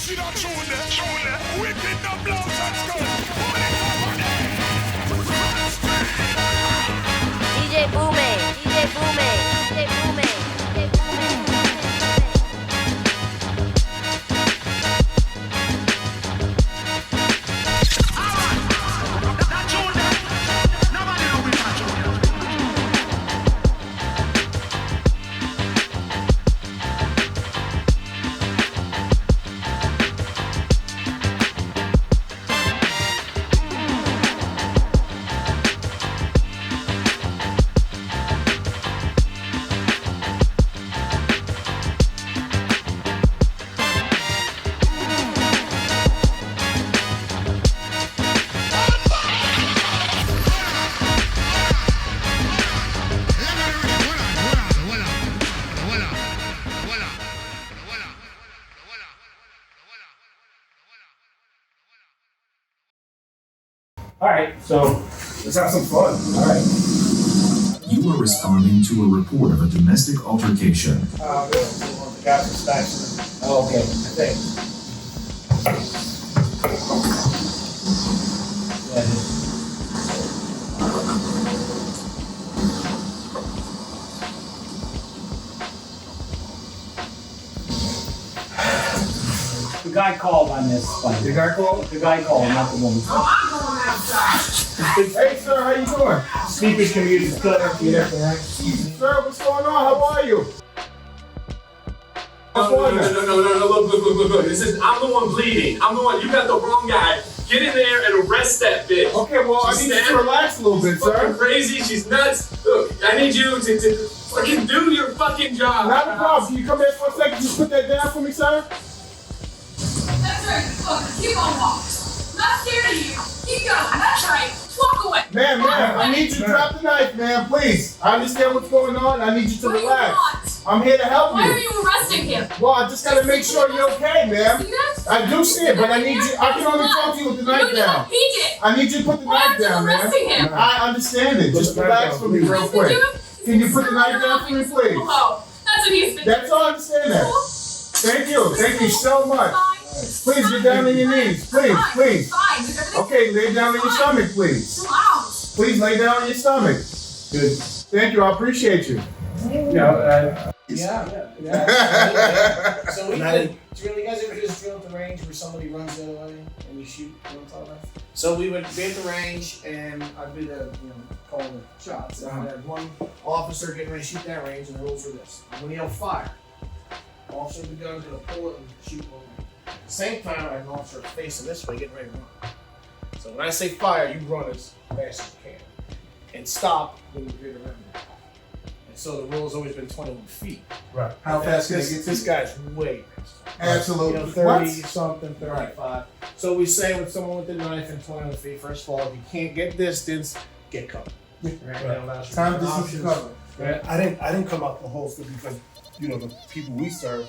see that tune there? Wicked the blows and skull. DJ Booming, DJ Booming, DJ Booming, DJ Booming. Alright, so let's have some fun. Alright. You are responding to a report of a domestic altercation. The guys are stacks. Oh, okay. I think. Yeah, it is. The guy called on this. The guy called? The guy called, not the woman. Hey, sir, how you doing? Speakers can use the cutter. Sir, what's going on? How are you? No, look. I'm the one bleeding. I'm the one, you got the wrong guy. Get in there and arrest that bitch. Okay, well, I need you to relax a little bit, She's fucking sir. crazy, she's nuts. Look, I need you to fucking do your fucking job. Not a problem. Can you come here for a second? Just put that down for me, sir? That's right. Look, keep on walking. Not scared of you. Keep going. That's right. Walk away. Ma'am, I need you to drop the knife, ma'am, please. I understand what's going on. I need you to What do you relax. want? I'm here to help Why are you. you arresting him? Well, I just gotta make sure you're okay, ma'am. See that? I do see it, but I need you. I can only talk to you with the knife You know, down. he did. I need you to put the Why knife aren't you down, ma'am. arresting him? I understand it. Just relax for me real Listen to quick. him. Can you put the knife down for me, please? Oh, that's what he's been That's all I understand that. Thank you. Thank you so much. Please get down on your knees. Please, please. Fine. Okay, lay down on your stomach, please. Chill out. Please lay down on your stomach. Good. Thank you. I appreciate you. Yeah. So we did drill. You guys ever just drill at the range where somebody runs the other way and you shoot? You know what I'm talking about? So we would be at the range and I'd be the call the shots. And I'd have one officer getting ready to shoot that range, and the rules are this: I'm gonna yell fire. Officer with the gun's gonna pull it and shoot one way. At the same time, I have an officer facing this way, getting ready to run. So when I say fire, you run as fast as you can and stop when you get around. So the rule has always been 21 feet. Right. How fast can This guy's way faster. Absolutely. 30 something, 35. So we say with someone with a knife and 21 feet, first of all, if you can't get distance, get cover. Right? That allows you Time to distance options. cover. Right? I didn't come out the holster because, the people we serve,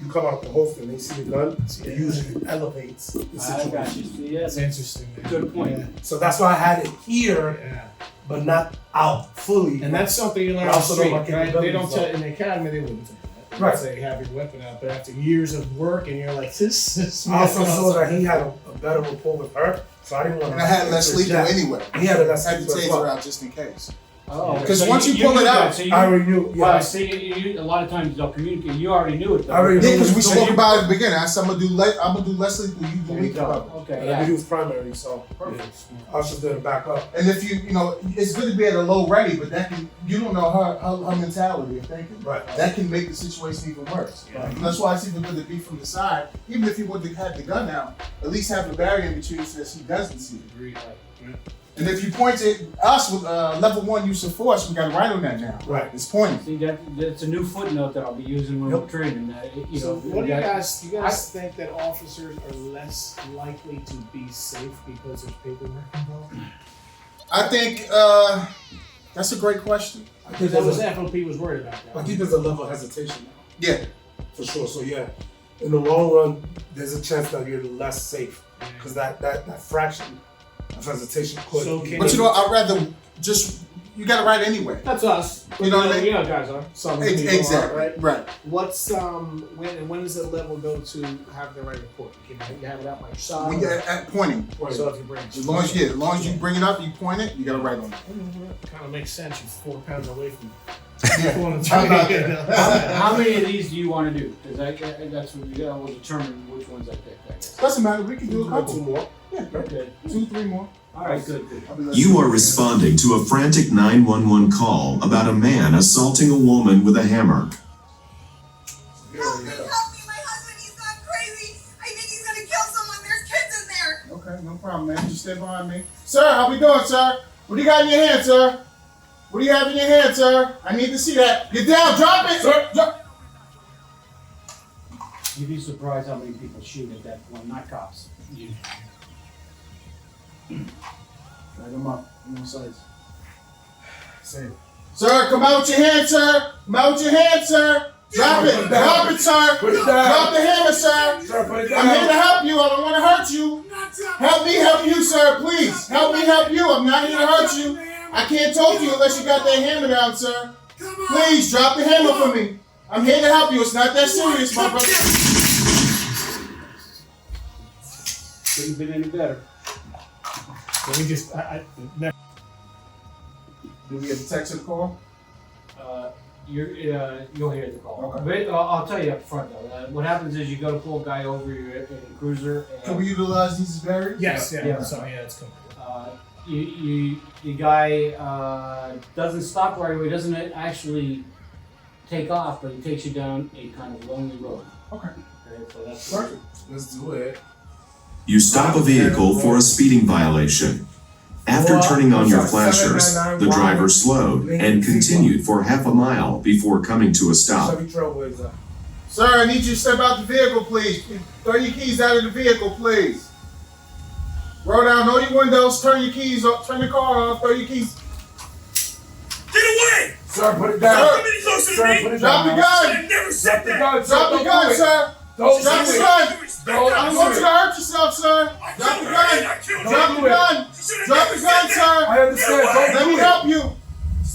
you come out the holster and they see the gun, it usually elevates the I got situation. you. See, yeah, That's interesting. Man. good point. Yeah. So that's why I had it here, Yeah. but not out fully. And that's something you learn I on the also know street, my right? They capabilities, don't tell though. in the academy, they wouldn't tell you that. They Right. would say have your weapon out, but after years of work and you're like, this I also saw that he had a better rapport with her, so I didn't want to. And I had less lethal interject. anyway. He had a less I had to lethal as taser well. out just in case. Oh, Because so once you pull knew it that, out, so you, I already knew. well, Yeah. see, a lot of times they'll communicate. You already knew it, though. I already Yeah, because we So spoke you- about it at the beginning. I said I'm gonna do less lethal. You do There you lethal go. cover. Okay, And I knew yeah. he was primary, so Perfect. I was just there to back up. And if it's good to be at a low ready, but you don't know her mentality of thinking. Right. That can make the situation even worse. Yeah. And that's why it's even good to be from the side. Even if you would have had the gun out, at least have a barrier in between so that she doesn't see it. Agreed. And if you point at us with level 1 use of force, we got to write on that now. Right. It's pointing. See, that's a new footnote that I'll be using when we're training. So what do you guys think that officers are less likely to be safe because there's paperwork involved? I think that's a great question. I think Because that was there's FOP was worried about I that. think there's a level of hesitation now, Yeah. for sure. So yeah, in the long run, there's a chance that you're less safe because that fraction of hesitation could. So can But I'd rather just you got a right anyway. That's us. You know what I mean? You know, guys are. Some people Exactly. are, right? Right. What's when does the level go to have the right report? You have it out by your side. When you're at pointing. So if you bring As long as you bring it up, you point it, you got a right on it. Kind of makes sense. You're 4 pounds away from. How many of these do you want to do? Because that's what you will determine which ones I pick, I guess. Doesn't matter. We can do a couple. 2 more. Yeah, Okay. 2, 3 more. All right, good. You are responding to a frantic 911 call about a man assaulting a woman with a hammer. Help me, my husband, he's gone crazy. I think he's gonna kill someone. There's kids in there. Okay, no problem, man. Just stay behind me. Sir, how we doing, sir? What do you got in your hand, sir? What do you have in your hand, sir? I need to see that. Get down, drop it! Sir, drop. You'd be surprised how many people shoot at that point, not cops. Drag him up. On sides. Save. Sir, come out with your hand, sir. Come out with your hand, sir. Drop it. Drop it, sir. Put it down. Drop the hammer, sir. Sir, put it I'm here to down. help you. I don't want to hurt you. Help me help you, sir. Please. Help me help you. I'm not here to hurt you. I can't talk to you unless you got that hammer down, sir. Please, drop the hammer for me. I'm here to help you. It's not that serious, my brother. Couldn't have been any better. So we just never. Do we get the text or the call? You'll hear the call. Okay. But I'll tell you up front though. What happens is you go to pull a guy over in a cruiser. And, Can we utilize these as barriers? Yes. Yeah. Yeah. So yeah, it's cool. the guy doesn't stop right away. Doesn't actually take off, but he takes you down a kind of lonely road. Okay. So that's Perfect. Let's do it. You stop a vehicle for a speeding violation. After turning on your flashers, the driver slowed and continued for half a mile before coming to a stop. Chevy Trailblazer. Sir, I need you to step out the vehicle, please. Throw your keys out of the vehicle, please. Roll down all your windows, turn your keys off, turn the car off, throw your keys. Get away! Sir, put it down. Sir, Somebody close to Sir, me! put it Drop the down. gun! I never Drop said the that! gun, sir. Drop the Don't gun, do it. sir! Don't Drop do the it. gun! Don't I don't do want you it. to hurt yourself, sir! Drop the gun! Drop the gun! Drop the gun, sir! I understand. Don't Let do me it. help you!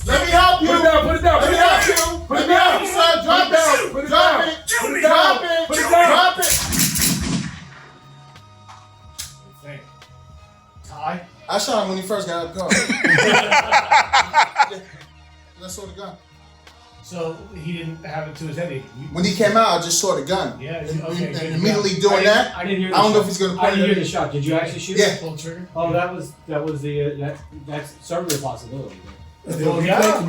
Let me help you! Put it down. Put it down. Let Put me it help down. you! Put Let it me help down. you, sir! Drop Put it down. it! Put it Drop down. it! Put it Drop down. it! Put it down. Drop it! Ty. I shot him when he first got out of the car. I saw the gun. So he didn't have it to his head. When he came out, I just saw the gun. Yeah. And Okay. immediately doing that, I didn't hear. I don't know if he's gonna I point didn't it hear at the me. shot. Did you actually shoot? Yeah. Pull trigger. Oh, that's that's certainly a possibility. Well, yeah.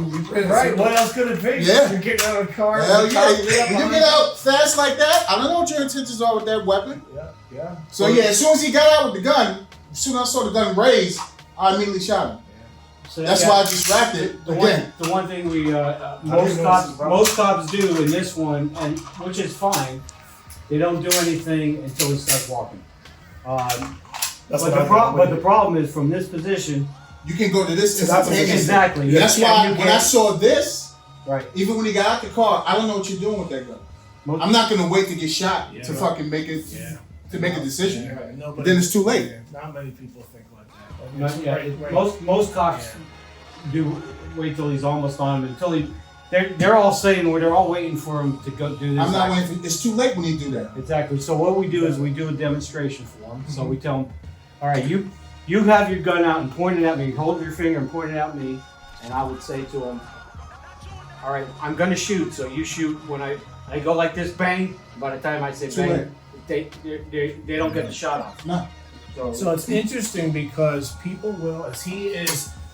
Right. What else could it be? Yeah. You're getting out of the car. Hell the yeah. car- When you get out fast like that, I don't know what your intentions are with that weapon. Yeah. So yeah, as soon as he got out with the gun, as soon as I saw the gun raised, I immediately shot him. So That's why I just wrapped it The again. one thing we most most cops do in this one, and which is fine, they don't do anything until he starts walking. But the problem is from this position. You can go to this To that position. instantaneously. Exactly. That's You why can't- when I saw this, Right. even when he got out the car, I don't know what you're doing with that gun. I'm not gonna wait to get shot Yeah, to right. fucking make it to make a decision. Yeah, nobody- But then it's too late. Not many people think like that. Not- yeah, Right. most cops do wait till he's almost on him until he. They're all saying where they're all waiting for him to go do this. I'm not action. waiting for, it's too late when you do that. Exactly. So what we do is we do a demonstration for him. So we tell him, all right, you have your gun out and point it at me. Hold your finger and point it at me. And I would say to him, all right, I'm gonna shoot. So you shoot when I go like this, bang. By the time I say Too bang, they don't get the shot off. No. So it's interesting because people will, as he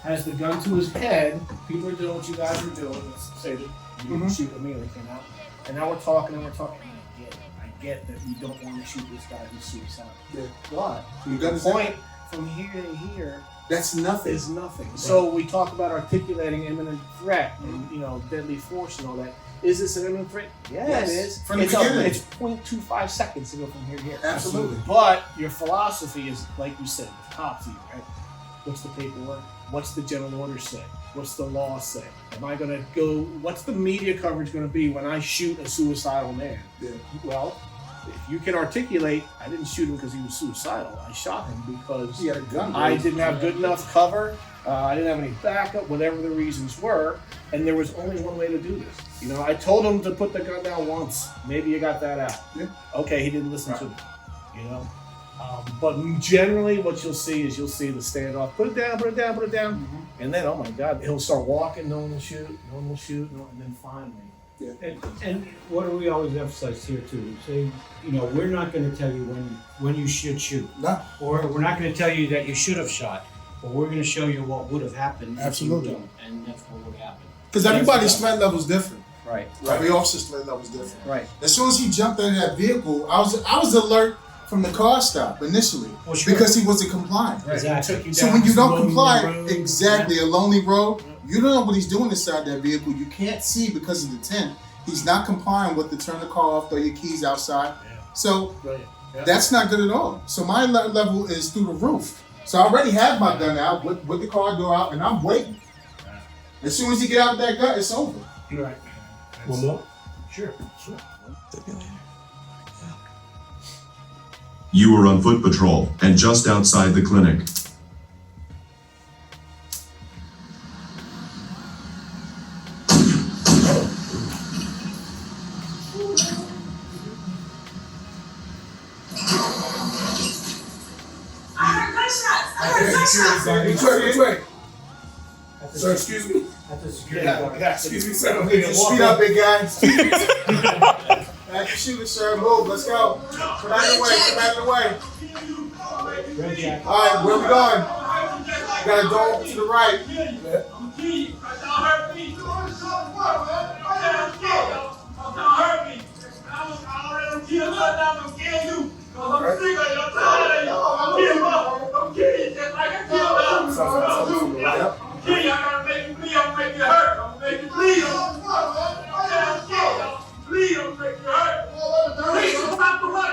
has the gun to his head, people are doing what you guys are doing. Let's say that you didn't shoot immediately came out. And now we're talking. I get that we don't want to shoot this guy who's suicidal. Yeah. But You the got point from here to here That's nothing. is nothing. So we talk about articulating imminent threat and deadly force and all that. Is this an imminent threat? Yeah, Yes. it is. From the it's beginning. It's 0.25 seconds to go from here to here. Absolutely. But your philosophy is, like you said, the top to you, right? What's the paperwork? What's the general order say? What's the law say? Am I going to go? What's the media coverage going to be when I shoot a suicidal man? Yeah. Well, if you can articulate, I didn't shoot him because he was suicidal. I shot him because He had a gun. I didn't have good enough cover. I didn't have any backup, whatever the reasons were, and there was only one way to do this. You know, I told him to put the gun down once. Maybe you got that out. Yeah. Okay, he didn't listen to me. You know, but generally, what you'll see is you'll see the standoff. Put it down, put it down, put it down, and then oh my God, he'll start walking. No one will shoot. No one will shoot. No, and then finally. And what do we always emphasize here too? We say, you know, we're not going to tell you when you should shoot, No. or we're not going to tell you that you should have shot, but we're going to show you what would have happened. Absolutely. If you don't, and that's what would happen. Because everybody's threat level is different. Right. Every officer's threat level is different. Right. As soon as he jumped out of that vehicle, I was alert from the car stop initially Well, sure. because he wasn't complying. Right. Exactly. He took you So down when you this don't lonely comply, road. exactly, a lonely road, you don't know what he's doing inside that vehicle. You can't see because of the tent. He's not complying with the turn the car off, throw your keys outside. Yeah. So Brilliant. Yeah. that's not good at all. So my level is through the roof. So I already have my gun out with the car door out, and I'm waiting. As soon as he get out with that gun, it's over. Right. One more? Sure. You were on foot patrol and just outside the clinic. I heard gunshots. I heard gunshots. Which way? That's Sir, excuse me. That's a security guard. Yeah. Excuse me, sir. Speed up, big guy. Active shooter, sir. Move. Let's go. Come out of the way. Come out of the way. Red jacket. All right, where we going? Got a door to the right.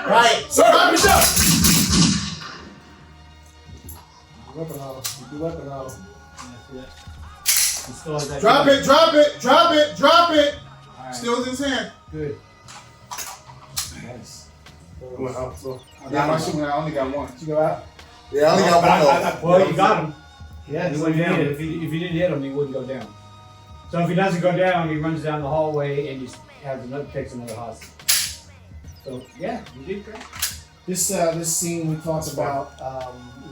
Right. Sir, stop! Weapon out. Keep your weapon out. He still has that Drop gun. it. Drop it. Drop it. Drop it. All right. Still in his hand. Good. Nice. Well, so, Yeah, my shooting. I only got one. You go out. Yeah, I only got one. Well, you got him. Yeah, He he wouldn't went hit down. it. If you didn't hit him, he wouldn't go down. So if he doesn't go down, he runs down the hallway and he takes another hostage. So yeah, you did great. This scene we talked about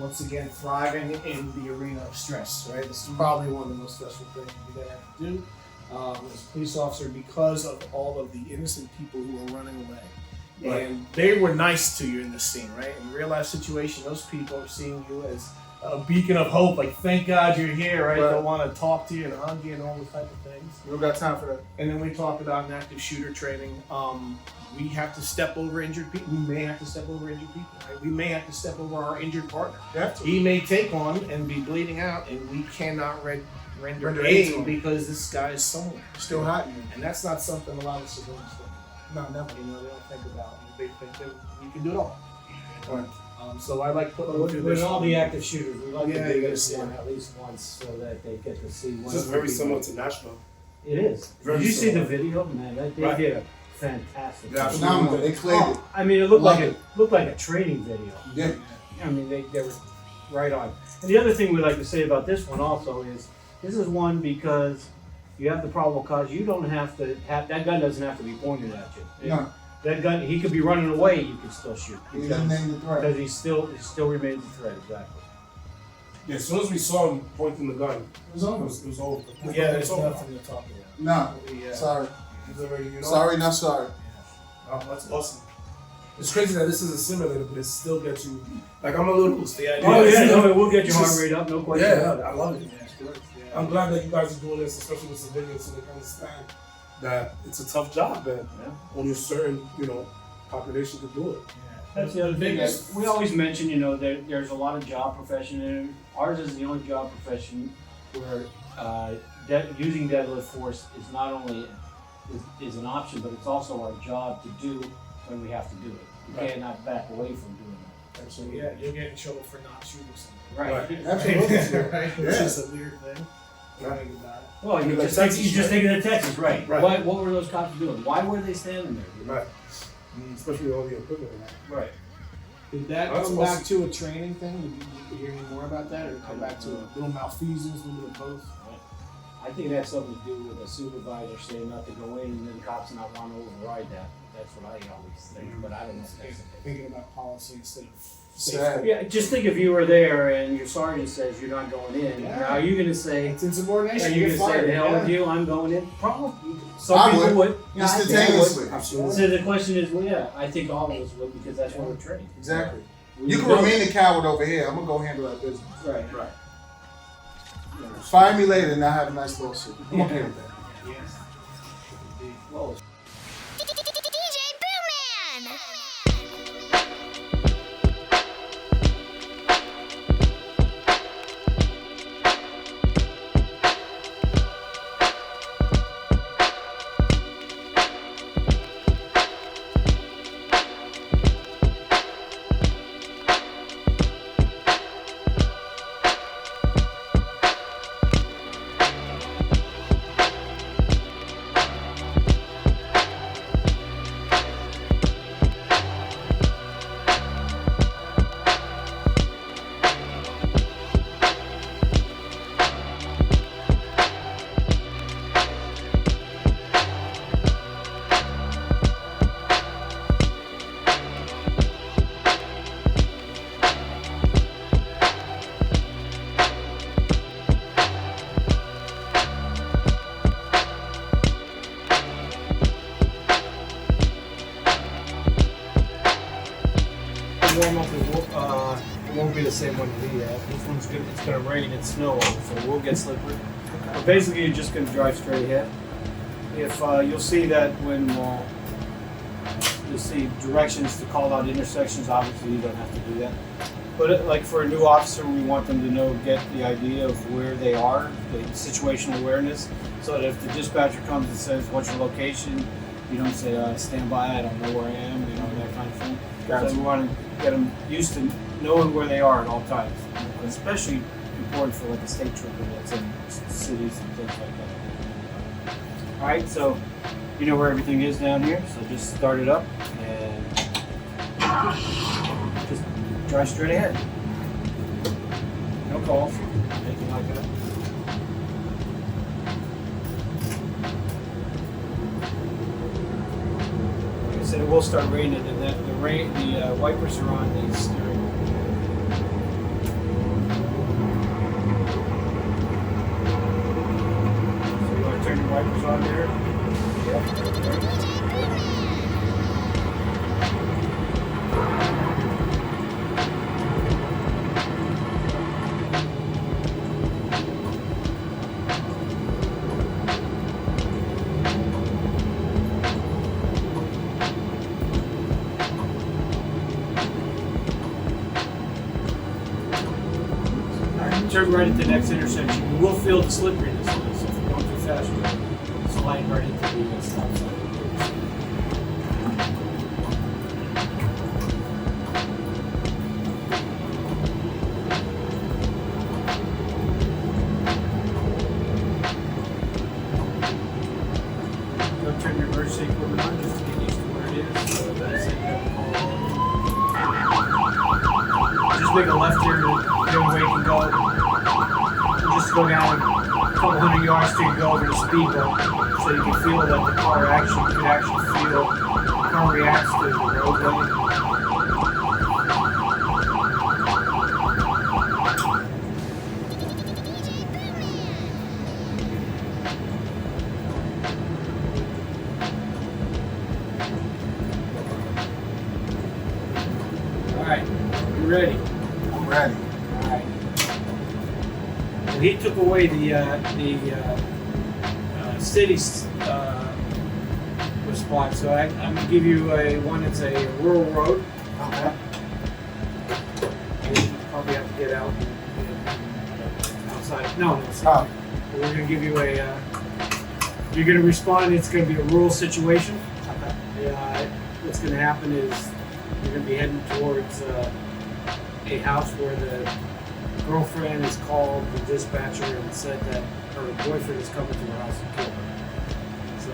once again thriving in the arena of stress. Right, this is probably one of the most stressful things you ever have to do as a police officer because of all of the innocent people who are running away. Right. And they were nice to you in this scene, right? In a real life situation, those people are seeing you as a beacon of hope. Like, thank God you're here, right? Right. They want to talk to you and hug you and all those type of things. We don't got time for that. And then we talked about an active shooter training. We have to step over injured people. We may have to step over injured people. Right? We may have to step over our injured partner. You have to. He may take one and be bleeding out, and we cannot render Render aid to aid him. because this guy is somewhere. Still hot. And that's not something a lot of civilians think about. No, never. You know, they don't think about. They think that we can do it all. Right. So I like putting them through With this. all the active shooters, we like Yeah, to do you this gotta see one at least once so that they get to see this is very similar to Nashville. It is. Very Did you see similar. the video? Man, they Right. did a fantastic Yeah, job. Phenomenal. They played it. I mean, it looked Love like a training video. Yeah. I mean, they were right on. And the other thing we like to say about this one also is this is one because you have the probable cause. You don't have to have that gun doesn't have to be pointed at you. No. That gun, he could be running away. You can still shoot He because didn't name the threat. because he still remains a threat. Exactly. Yeah, as soon as we saw him pointing the gun, It was over. it was over. Yeah, there's It's over. nothing to talk about. No. Yeah. Sorry. He's already, you know. Sorry, not sorry. Oh, that's awesome. It's crazy that this is a simulator, but it still gets you. Like, I'm a little loose. The idea Oh is- yeah, no, it will get your it's heart just- rate up. No question Yeah, about it. I love it. Yeah. I'm glad that you guys are doing this, especially with civilians, so they can understand that it's a tough job, and only a certain, population can do it. That's the other thing. biggest- We always mention, there's a lot of job profession, and ours is the only job profession where using deadlift force is not only is an option, but it's also our job to do when we have to do it. You Right. cannot back away from doing that. So yeah, you'll get in trouble for not shooting something. Right. Absolutely. Right? It's just a weird thing. Right. Think about it. Well, Like you Texas, just taking the Texas, right? Right. What were those cops doing? Why were they standing there? Right. especially with all the equipment. Right. Did that That's come awesome. back to a training thing? Did you hear any more about that, or come back to a little malfeasance, a little bit of both? I think it has something to do with a supervisor saying not to go in and then cops not want to override that. That's what I always think, but I don't know if that's the case. Thinking about policy instead of Sad. safety. Yeah, just think if you were there and your sergeant says you're not going in. Yeah. Now, are you going to say, It's insubordination. are you going get to say, fired, the hell yeah. with you, I'm going in? Probably. Some I people would. would. Instantaneously. Absolutely. So the question is, well, yeah, I think all of us would because that's what we're trained. Exactly. We You can know- remain the coward over here. I'm gonna go handle that business. Right. Fire me later and I'll have a nice lawsuit. I'm okay with that. Yes. Well, DJ Booman! warm up it won't be the same one we had. This one's good. It's gonna rain and snow, so we'll get slippery. But basically, you're just gonna drive straight ahead. If you'll see that when you'll see directions to call out intersections, obviously you don't have to do that. But like for a new officer, we want them to know, get the idea of where they are, the situational awareness, so that if the dispatcher comes and says, "What's your location?" you don't say, "Stand by, I don't know where I am," that kind of thing. So we want to get them used to knowing where they are at all times. Especially important for like a state trooper that's in cities and things like that. All right, so you know where everything is down here, so just start it up and just drive straight ahead. No calls, anything like that. Like I said, it will start raining, and that the wipers are on the steering wheel. So you want to turn your wipers on there? Turn right at the next intersection. You will feel the slipperiness of this. If you're going too fast, you'll slide right into the stop sign. Go turn your emergency equipment on just to get used to where it is. So that's it. Just make a left here to get away you can go. Just go down a couple hundred yards till you go over the speed bump, so you can feel that the car actually, you can actually feel the car reacts to the roadway. All right, you ready? I'm ready. All right. Well, he took away the city's response, so I'm gonna give you one that's a rural road. Okay. You probably have to get out outside. No, it's Oh. We're gonna give you a. You're gonna respond. It's gonna be a rural situation. What's gonna happen is you're gonna be heading towards a house where the girlfriend has called the dispatcher and said that her boyfriend is coming to her house and kill her. So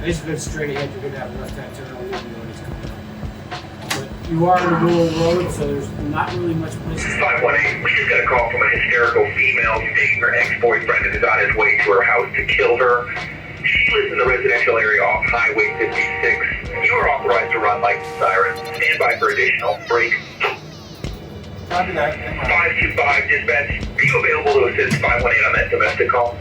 Basically, straight ahead, you're gonna have a left-hand turn on the when it's coming. But you are on a rural road, so there's not really much place. 518, we just got a call from a hysterical female stating her ex-boyfriend is on his way to her house to kill her. She lives in the residential area off Highway 56. You are authorized to run lights and sirens. Stand by for additional break. Copy that. 525 dispatch. Are you available to assist 518 on that domestic call?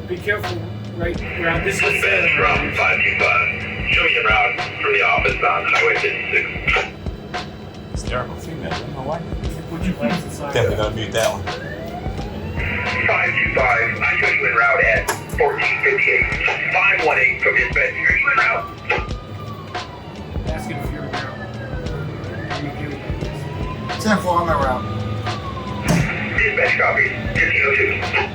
Be careful right around this Dispatch from 525. Show me a route from the office on Highway 56. Hysterical female. I don't know why. Put your lights inside. Definitely gonna mute that one. 525. I show you en route at 1458. 518 from dispatch. Are you en route? Asking if you're around. Are you hearing that? 10-4 on that route. Dispatch copy. 1502.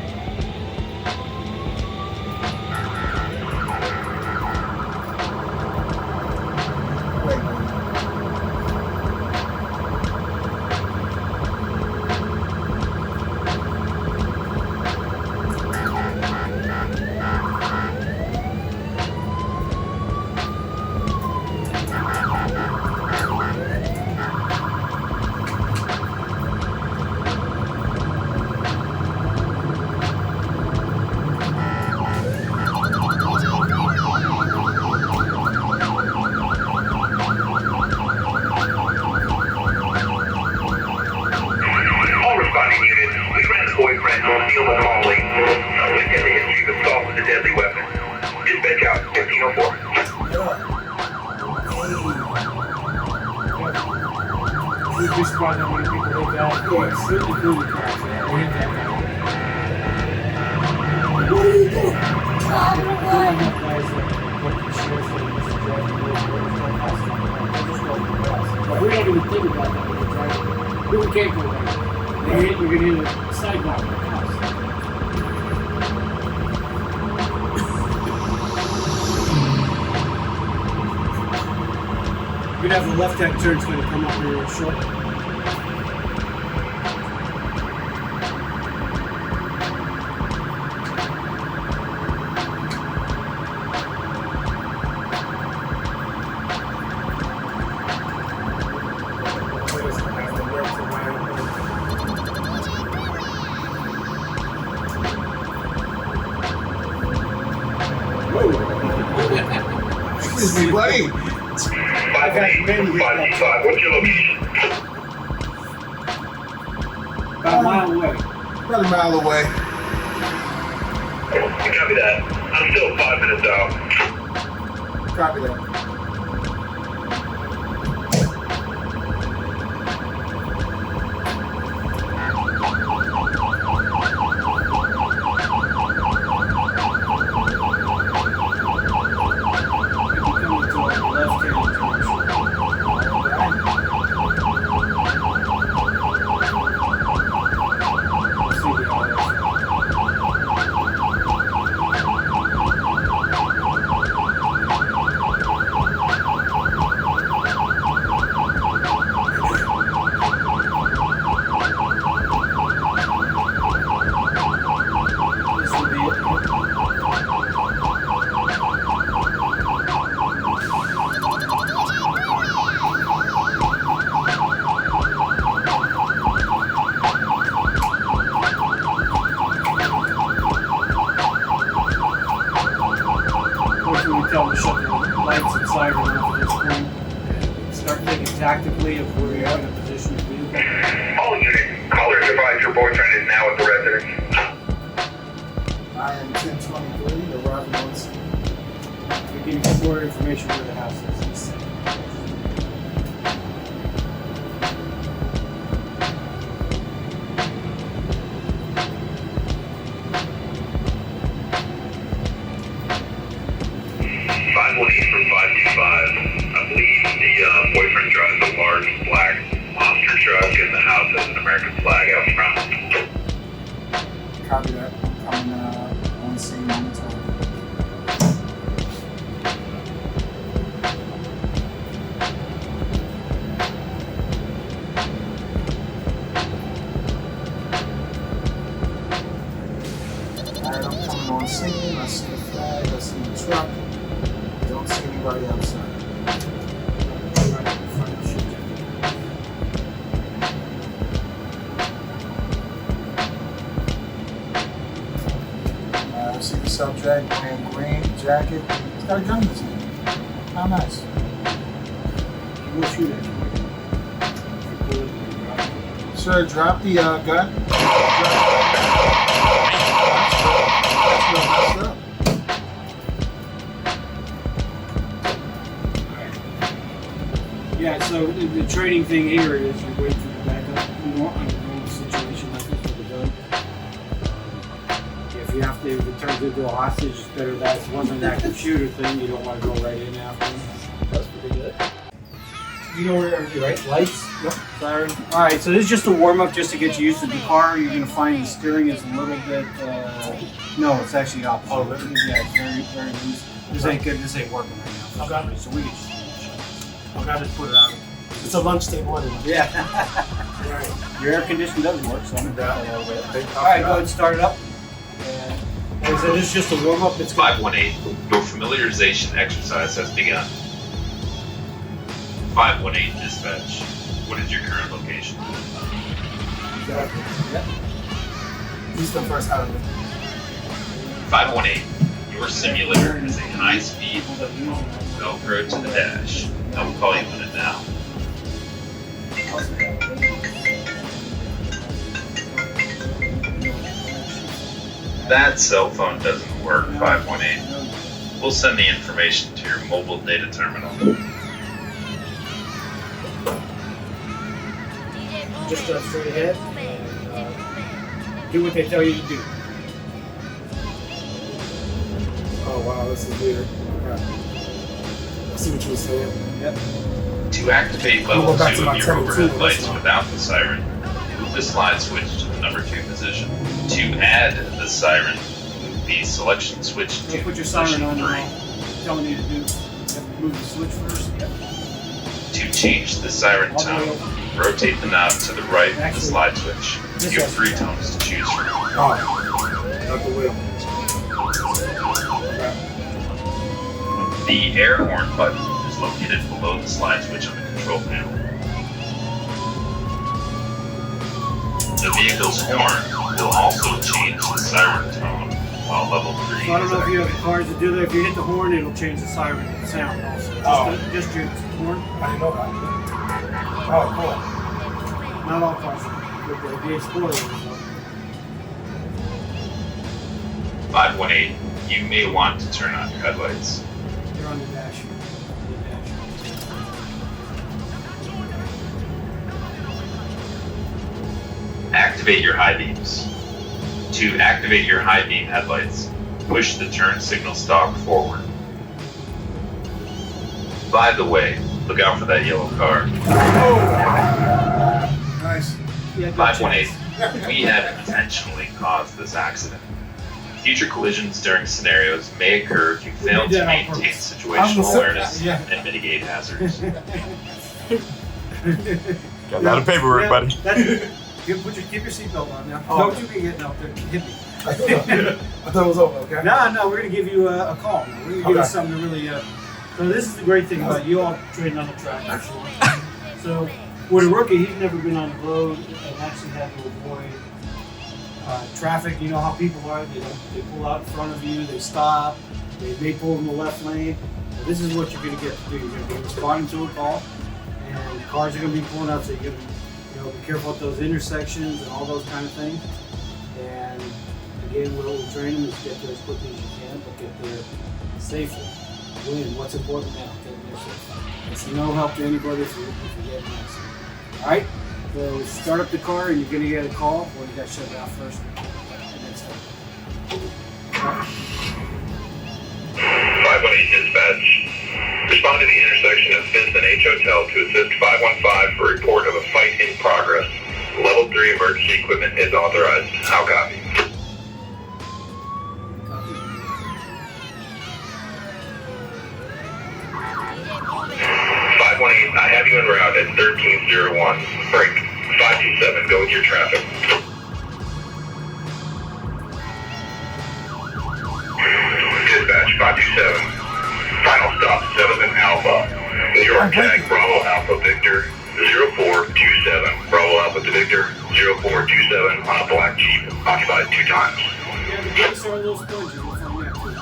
Boyfriend will steal the Molly. Suspect has a history of assault with a deadly weapon. Dispatch out 1504. You'd be surprised how many people hit that. It's really cool. They hit that guy. What are you doing? We don't even think about that when we're driving. We can't go right. You're going to hit a sidewalk of the house. You're going to have the left-hand turn that's going to come up here shortly. Excuse me, buddy. 585. What's your location? About a mile away. About a mile away. Copy that. I'm still 5 minutes out. Copy that. Tell them to shut the lights and siren off at this point. Start thinking tactically of where you're going to position the vehicle. All units, caller advised your boyfriend is now at the residence. I am 1023, arriving on scene. We're getting some more information where the house is. 518 from 525. I believe the boyfriend drives a large black monster truck and the house has an American flag out front. Copy that. I'm on scene momentarily. Alright, I'm coming on scene. I see the flag, I see the truck. Don't anybody outside. I see the subject wearing green jacket. He's got a gun in his hand. How nice. You will shoot at you. Sir, drop the gun. That's up. Yeah, so the training thing here is you wait for the backup on a normal situation like this with the gun. If you have to, if it turns into a hostage, it's better that it wasn't an active shooter thing. You don't want to go right in after them. That's pretty good. You know where you're right? Lights? Yep. Siren. Alright, so this is just a warm up just to get you used to the car. You're going to find the steering is a little bit, no, it's actually opposite. Oh, really? Yeah, it's very, very loose. This ain't good, this ain't working right now. Okay. So we can just Just put it out. It's a lunch table anyway. yeah. Right. Your air conditioning doesn't work, so I'm going to Yeah. put that all the way up. Alright, go ahead and start it up. And like I said, this is just a warm up. It's 518, your familiarization exercise has begun. 518 dispatch, what is your current location? Exactly. Yep. He's the first out of it. 518, your simulator is a high-speed Velcro to the dash. I will call you on it now. That cell phone doesn't work, 518. We'll send the information to your mobile data terminal. Just straight ahead and do what they tell you to do. Oh wow, this is weird. Okay. I see what you were saying. Yep. To activate level We'll go back 2 to my of your 22 overhead this lights one. without the siren, move the slide switch to the number 2 position. To add the siren, move the selection switch to Don't put your siren position on 3. now. Telling you to do. You have to move the switch first. Yep. To change the siren All the way tone, over. rotate the knob to the right of the Actually, slide switch. this You have is- 3 tones to choose from. Oh, not the wheel. Okay. The air horn button is located below the slide switch on the control panel. The vehicle's horn will also change the siren tone while level 3 So I don't is know if you have activated. cars that do that. If you hit the horn, it'll change the siren sound also. Just your horn. I didn't know that. Oh, cool. Not all cars. But the Explorer. 518, you may want to turn on your headlights. They're on the dash. Activate your high beams. To activate your high beam headlights, push the turn signal stalk forward. By the way, look out for that yellow car. Nice. Yeah, 518, we have intentionally caused this accident. Future collisions during scenarios may occur if you fail to maintain situational awareness and mitigate hazards. Got a lot of paperwork, buddy. Keep your seatbelt on now. Oh. Don't you be getting out there. Hit me. I thought it was over, okay? No, we're going to give you a call. We're going to give you Okay. something to really. So this is the great thing about you all training on the track. So with a rookie, he's never been on the road and actually had to avoid traffic. You know how people are. They pull out in front of you. They stop. They may pull in the left lane. So this is what you're going to get to do. You're going to be responding to a call, and cars are going to be pulling out. So you're going to be careful at those intersections and all those kind of things. And again, what we'll train them is get there as quickly as you can, but get there safely. Win. What's important now? Get there safely. It's no help to anybody if you get messed. All right. So start up the car, and you're gonna get a call. Well, you got to shut it off first. And then start. 518 dispatch. Respond to the intersection of 5th and H Hotel to assist 515 for report of a fight in progress. Level 3 emergency equipment is authorized. How copy? I have you en route at 1301. Break. 527, go with your traffic. Dispatch 527. Final stop 7 Contact Bravo Alpha Victor 0427. Bravo Alpha to Victor 0427 on a black Jeep, occupied 2 times. Yeah, the brakes are a little spongy. We'll find out too.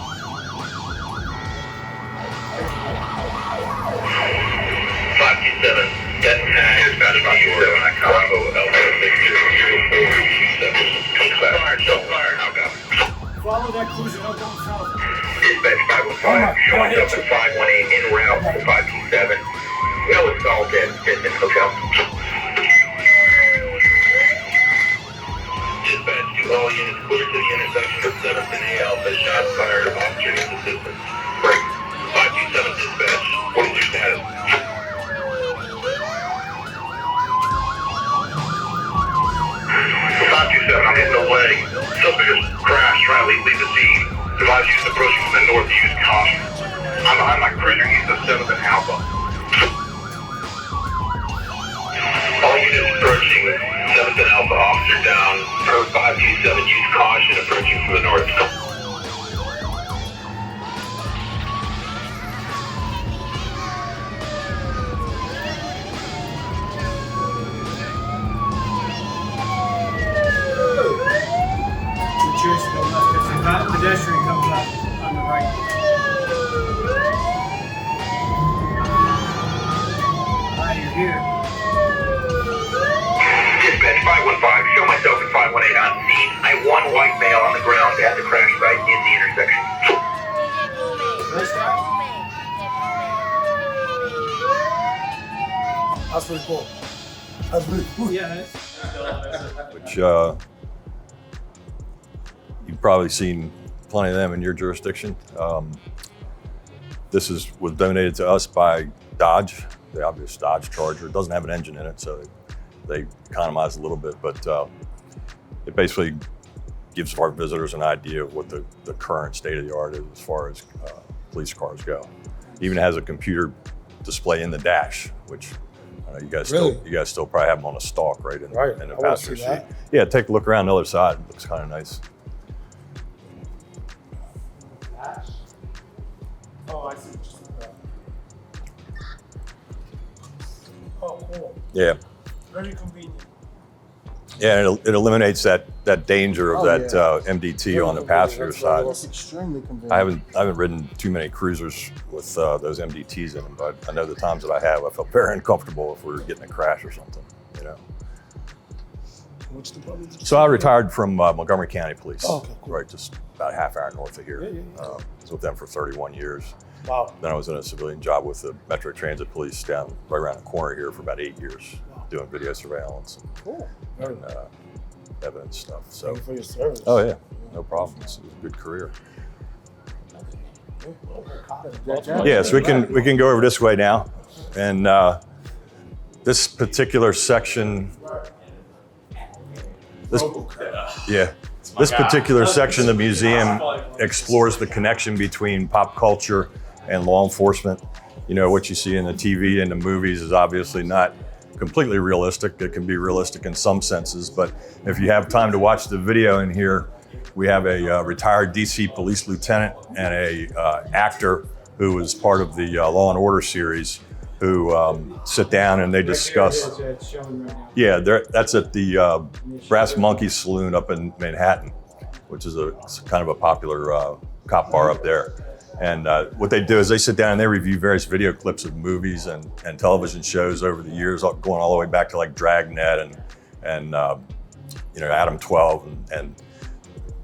527. Dispatch 527 on Bravo Alpha Victor 0427. Don't fire, now go. Follow that cruiser, don't go south. Dispatch 515, show myself at 518 en route to 527. No assault at Fitness Hotel. Dispatch to all units, clear to the intersection of 7th and A Alpha, shots fired, officer needs assistance. Break. 527 dispatch, what is your status? 527, I'm hitting the leg. Suspect has crashed, trying to leave the scene. Advise use approaching from the north, use caution. I'm behind my cruiser, use of 7th and Alpha. All units approaching 7th and Alpha, officer down. Code 527, use caution, approaching from the north. Cheers to the left. If a pedestrian comes up on the right. Alright, you're here. Dispatch 515, show myself at 518 on scene. I have one white male on the ground at the crash site in the intersection. Nice try. That's pretty cool. That's pretty cool. Yeah, Which you've probably seen plenty of them in your jurisdiction. This was donated to us by Dodge, the obvious Dodge Charger. It doesn't have an engine in it, so they economize a little bit, but it basically gives our visitors an idea of what the current state of the art is as far as police cars go. Even has a computer display in the dash, which I know you guys still probably have them on a stalk right in the passenger seat. Yeah, take a look around the other side. It looks kind of nice. Oh, I see. Oh, cool. Yeah. Very convenient. Yeah, it eliminates that danger of MDT on the passenger side. That's extremely convenient. I haven't ridden too many cruisers with those MDTs in them, but I know the times that I have, I felt very uncomfortable if we were getting a crash or something, you know. Which department? So I retired from Montgomery County Police. Oh, okay, cool. Right, just about a half hour north of here. Yeah. I was with them for 31 years. Wow. Then I was in a civilian job with the Metro Transit Police down right around the corner here for about 8 years, doing video surveillance Cool. and evidence stuff. So, Thank you for your service. oh yeah, no problem. It was a good career. Yeah, so we can go over this way now, and this particular section. This particular section of the museum explores the connection between pop culture and law enforcement. You know, what you see in the TV and the movies is obviously not completely realistic. It can be realistic in some senses, but if you have time to watch the video in here, we have a retired DC police lieutenant and a actor who was part of the Law and Order series who sit down and they discuss. Yeah, that's at the Brass Monkey Saloon up in Manhattan, which is it's kind of a popular cop bar up there. And what they do is they sit down and they review various video clips of movies and television shows over the years, going all the way back to like Dragnet and Adam 12 and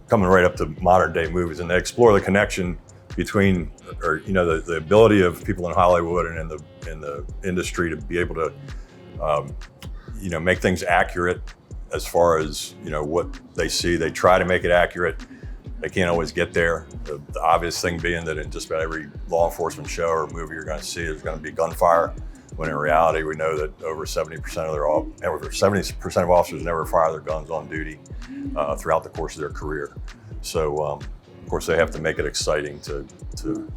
coming right up to modern day movies. And they explore the connection between, the ability of people in Hollywood and in the industry to be able to, make things accurate as far as, what they see. They try to make it accurate. They can't always get there. The obvious thing being that in just about every law enforcement show or movie you're going to see, there's going to be gunfire. When in reality, we know that over 70% of officers never fire their guns on duty throughout the course of their career. So, of course, they have to make it exciting to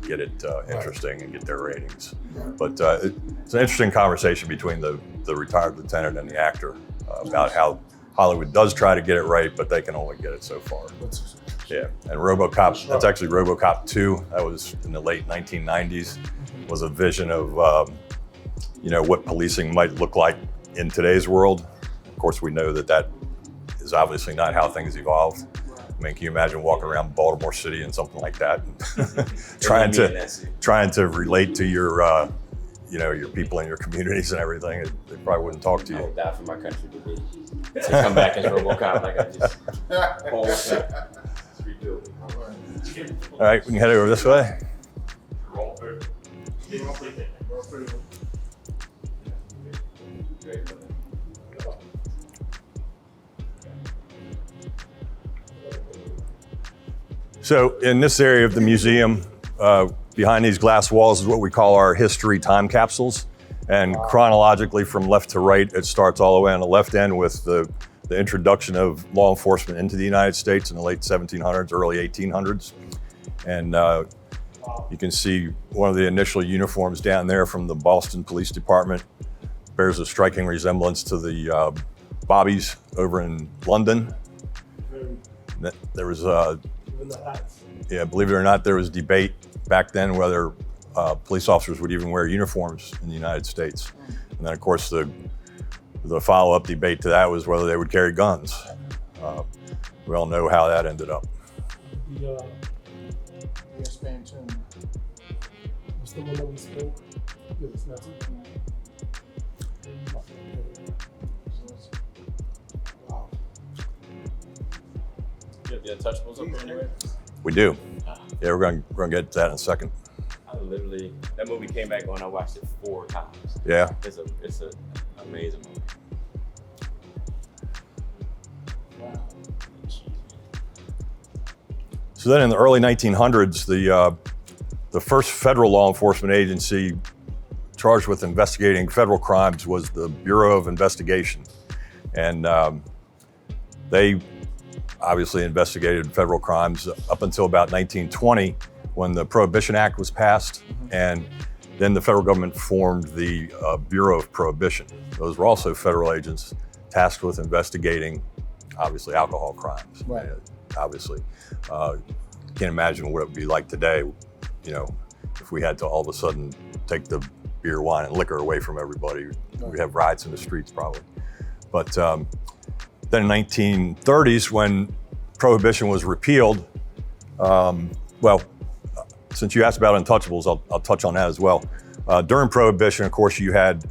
get it interesting and get their ratings. But it's an interesting conversation between the retired lieutenant and the actor about how Hollywood does try to get it right, but they can only get it so far. Yeah, and RoboCop, that's actually RoboCop 2. That was in the late 1990s, was a vision of what policing might look like in today's world. Of course, we know that that is obviously not how things evolved. I mean, can you imagine walking around Baltimore City and something like that, trying to relate to your, your people in your communities and everything? They probably wouldn't talk to you. I would die for my country to be to come back as RoboCop like I just rebuild. All right, we can head over this way. So in this area of the museum, behind these glass walls is what we call our history time capsules. And chronologically from left to right, it starts all the way on the left end with the introduction of law enforcement into the United States in the late 1700s, early 1800s. And you can see one of the initial uniforms down there from the Boston Police Department. Bears a striking resemblance to the bobbies over in London. There was believe it or not, there was debate back then whether police officers would even wear uniforms in the United States. And then, of course, the follow-up debate to that was whether they would carry guns. We all know how that ended up. What's the one that we spoke? Yeah, it's not wow. You have the Untouchables up there anyway? We do. Yeah, we're gonna get to that in a second. That movie came back on. I watched it 4 times. Yeah. It's an amazing movie. Wow. So then in the early 1900s, the first federal law enforcement agency charged with investigating federal crimes was the Bureau of Investigation. And they obviously investigated federal crimes up until about 1920 when the Prohibition Act was passed. And then the federal government formed the Bureau of Prohibition. Those were also federal agents tasked with investigating, obviously, alcohol crimes. Right. Obviously. Can't imagine what it would be like today, if we had to all of a sudden take the beer, wine, and liquor away from everybody. We'd have riots in the streets probably. But then in the 1930s, when Prohibition was repealed, since you asked about Untouchables, I'll touch on that as well. During Prohibition, of course, you had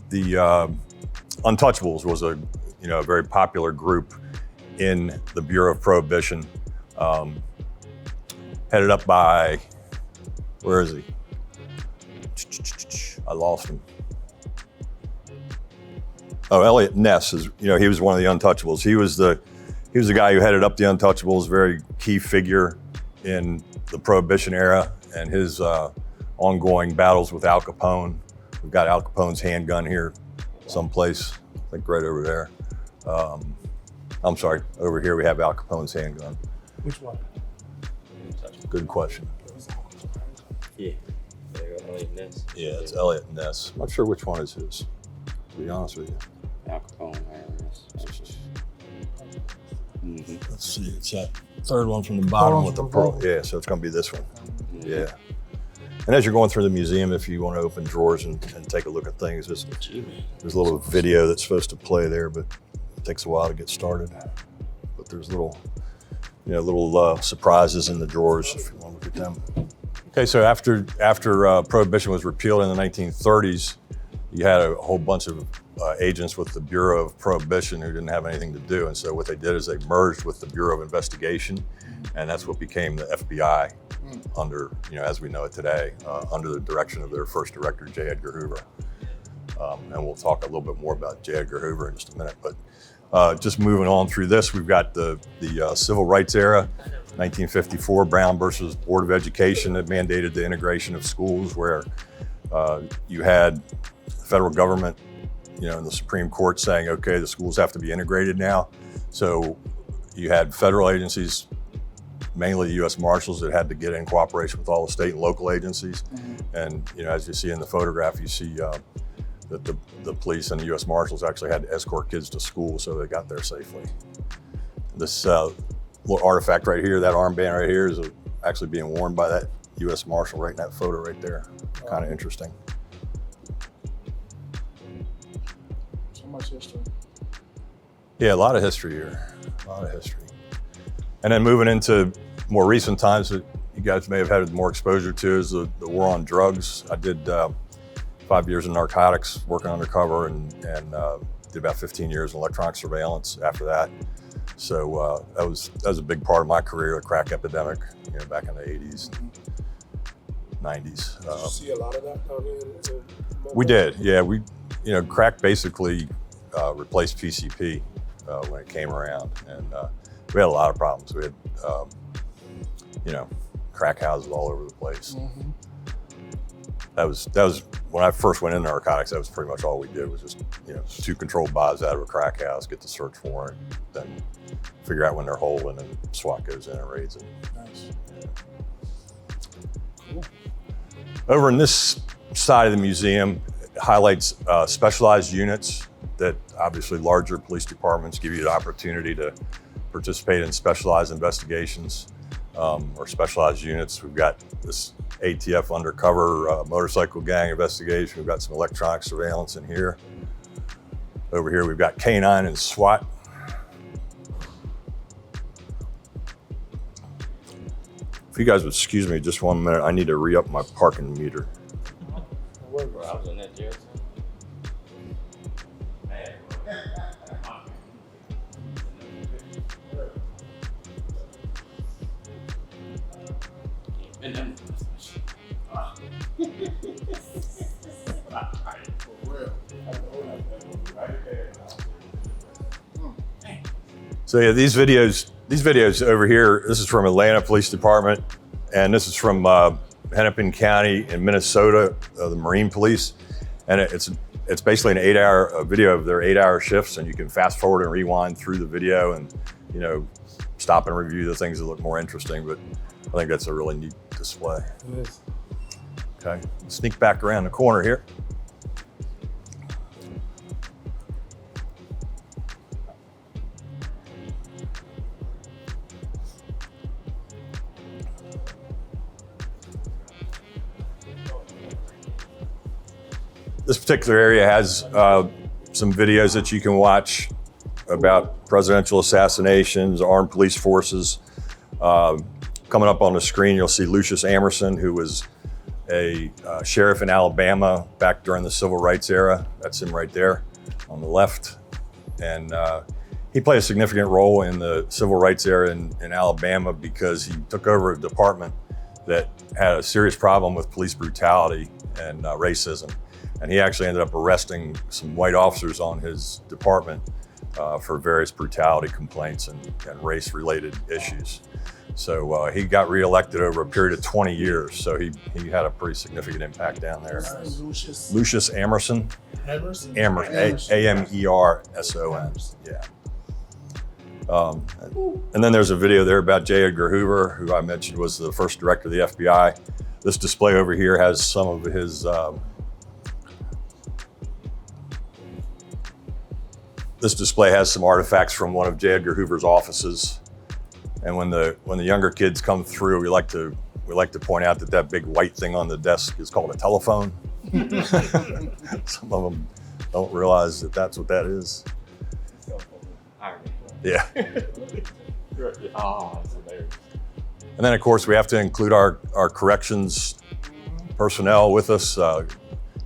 the Untouchables was a very popular group in the Bureau of Prohibition, headed up by, where is he? I lost him. Oh, Elliot Ness is, he was one of the Untouchables. He was the guy who headed up the Untouchables, very key figure in the Prohibition era and his ongoing battles with Al Capone. We've got Al Capone's handgun here someplace, I think right over there. I'm sorry, over here we have Al Capone's handgun. Which one? Good question. Yeah. Elliot Ness. Yeah, it's Elliot Ness. I'm not sure which one is his, to be honest with you. Al Capone, Let's see, it's that third one from the bottom with the pearl. Yeah, so it's gonna be this one. Yeah. And as you're going through the museum, if you want to open drawers and take a look at things, there's a little video that's supposed to play there, but it takes a while to get started. But there's little surprises in the drawers if you want to look at them. Okay, so after Prohibition was repealed in the 1930s, you had a whole bunch of agents with the Bureau of Prohibition who didn't have anything to do. And so what they did is they merged with the Bureau of Investigation, and that's what became the FBI under, as we know it today, under the direction of their first director, J. Edgar Hoover. And we'll talk a little bit more about J. Edgar Hoover in just a minute. But just moving on through this, we've got the Civil Rights era, 1954, Brown versus Board of Education that mandated the integration of schools, where you had the federal government, and the Supreme Court saying, okay, the schools have to be integrated now. So you had federal agencies, mainly the U.S. Marshals, that had to get in cooperation with all the state and local agencies. And as you see in the photograph, you see that the police and the U.S. Marshals actually had to escort kids to school so they got there safely. This little artifact right here, that armband right here, is actually being worn by that U.S. Marshal right in that photo right there. Kind of interesting. much history. Yeah, a lot of history here, a lot of history. And then moving into more recent times that you guys may have had more exposure to is the war on drugs. I did 5 years in narcotics, working undercover, and did about 15 years in electronic surveillance after that. So that was a big part of my career, the crack epidemic, back in the 80s, 90s. Did you see a lot of that down here? We did, yeah. Crack basically replaced PCP when it came around, and we had a lot of problems. We had, crack houses all over the place. Mm-hmm. That was when I first went into narcotics. That was pretty much all we did was just 2 controlled buys out of a crack house, get the search warrant, then figure out when they're holding, and SWAT goes in and raids it. Nice. Yeah. Cool. Over in this side of the museum, it highlights specialized units that obviously larger police departments give you the opportunity to participate in specialized investigations or specialized units. We've got this ATF undercover motorcycle gang investigation. We've got some electronic surveillance in here. Over here, we've got K9 and SWAT. If you guys would excuse me just 1 minute, I need to re-up my parking meter. Bro, I was in that jail. And then, so yeah, these videos over here, this is from Atlanta Police Department, and this is from Hennepin County in Minnesota, the Marine Police, and it's basically an 8-hour video of their 8-hour shifts, and you can fast forward and rewind through the video, and stop and review the things that look more interesting. But I think that's a really neat display. It is. Okay, sneak back around the corner here. This particular area has some videos that you can watch about presidential assassinations, armed police forces. Coming up on the screen, you'll see Lucius Amerson, who was a sheriff in Alabama back during the civil rights era. That's him right there on the left. And he played a significant role in the civil rights era in Alabama because he took over a department that had a serious problem with police brutality and racism. And he actually ended up arresting some white officers on his department for various brutality complaints and race-related issues. So he got reelected over a period of 20 years. So he had a pretty significant impact down there. Lucius Amerson. Amerson? Amerson. Yeah. And then there's a video there about J. Edgar Hoover, who I mentioned was the first director of the FBI. This display over here has some of his this display has some artifacts from one of J. Edgar Hoover's offices. And when the younger kids come through, we like to point out that big white thing on the desk is called a telephone. Some of them don't realize that that's what that is. Yeah. Oh, that's hilarious. And then of course we have to include our corrections personnel with us.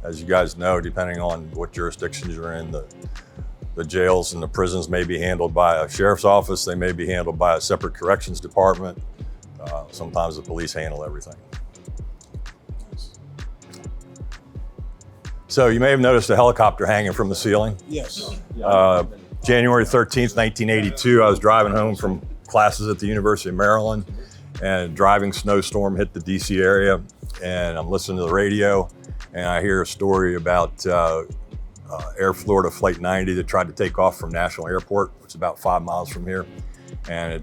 As you guys know, depending on what jurisdictions you're in, the jails and the prisons may be handled by a sheriff's office. They may be handled by a separate corrections department. Sometimes the police handle everything. So you may have noticed a helicopter hanging from the ceiling. Yes. January 13th, 1982, I was driving home from classes at the University of Maryland, and a driving snowstorm hit the DC area, and I'm listening to the radio, and I hear a story about Air Florida Flight 90 that tried to take off from National Airport, which is about 5 miles from here. And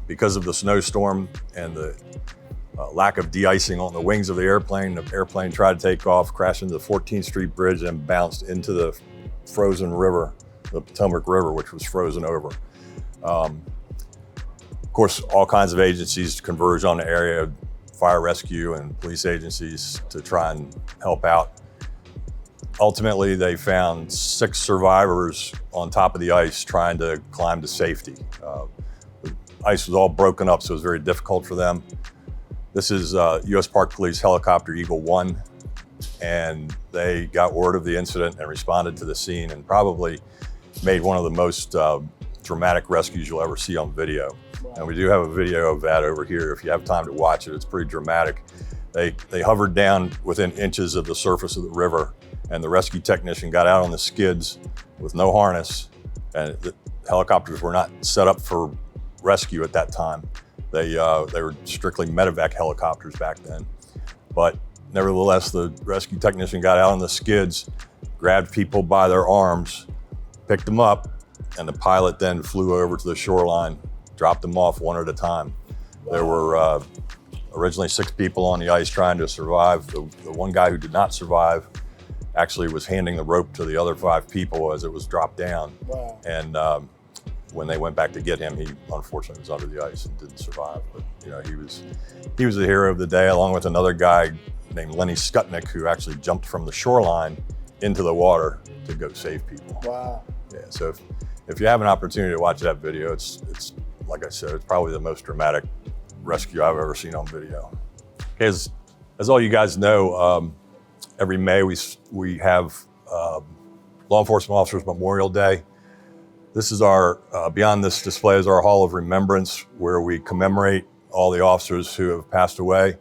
because of the snowstorm and the lack of de-icing on the wings of the airplane tried to take off, crashed into the 14th Street Bridge, and bounced into the frozen river, the Potomac River, which was frozen over. Of course, all kinds of agencies converged on the area, fire rescue and police agencies, to try and help out. ultimately, they found 6 survivors on top of the ice trying to climb to safety. The ice was all broken up, so it was very difficult for them. This is U.S. Park Police Helicopter Eagle 1, and they got word of the incident and responded to the scene and probably made one of the most dramatic rescues you'll ever see on video. And we do have a video of that over here. If you have time to watch it, it's pretty dramatic. They hovered down within inches of the surface of the river, and the rescue technician got out on the skids with no harness, and the helicopters were not set up for rescue at that time. They were strictly medevac helicopters back then. But nevertheless, the rescue technician got out on the skids, grabbed people by their arms, picked them up, and the pilot then flew over to the shoreline, dropped them off one at a time. There were originally 6 people on the ice trying to survive. The one guy who did not survive actually was handing the rope to the other 5 people as it was dropped down. Wow. And when they went back to get him, he unfortunately was under the ice and didn't survive. But you know, he was the hero of the day, along with another guy named Lenny Skutnik, who actually jumped from the shoreline into the water to go save people. Wow. Yeah. So if you have an opportunity to watch that video, it's like I said, it's probably the most dramatic rescue I've ever seen on video. As all you guys know, every May we have Law Enforcement Officers Memorial Day. This is our, beyond this display is our Hall of Remembrance, where we commemorate all the officers who have passed away.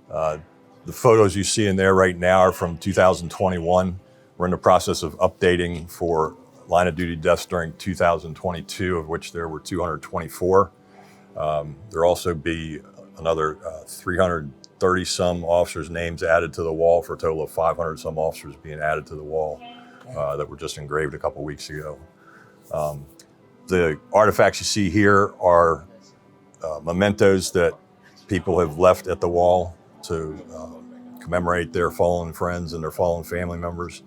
The photos you see in there right now are from 2021. We're in the process of updating for line of duty deaths during 2022, of which there were 224. There'll also be another 330 some officers' names added to the wall, for a total of 500 some officers being added to the wall that were just engraved a couple weeks ago. The artifacts you see here are mementos that people have left at the wall to commemorate their fallen friends and their fallen family members.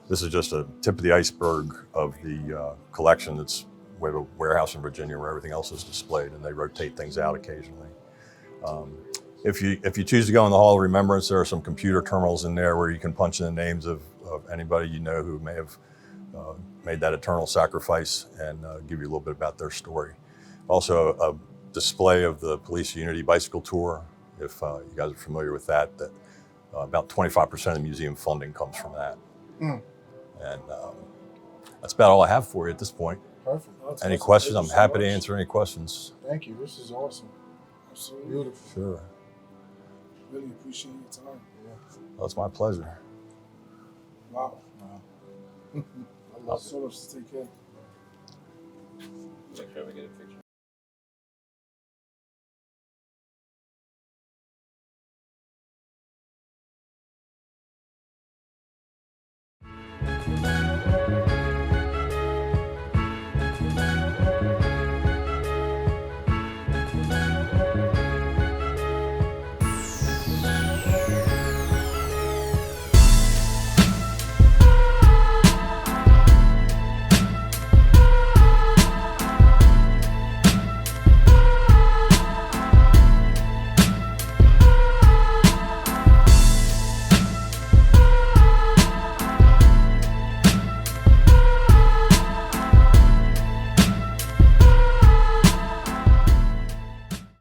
This is just a tip of the iceberg of the collection. We have a warehouse in Virginia where everything else is displayed, and they rotate things out occasionally. If you choose to go in the Hall of Remembrance, there are some computer terminals in there where you can punch in the names of anybody you know who may have made that eternal sacrifice, and give you a little bit about their story. Also, a display of the Police Unity Bicycle Tour, if you guys are familiar with that, about 25% of the museum funding comes from that. Mm. And that's about all I have for you at this point. Perfect. That's Any awesome. questions? Thank I'm you so happy to much. answer any questions. Thank you. This is awesome. Absolutely beautiful. Sure. Really appreciate your time. Yeah. Well, it's my pleasure. Wow. I love so much to take care. Make sure we get a picture.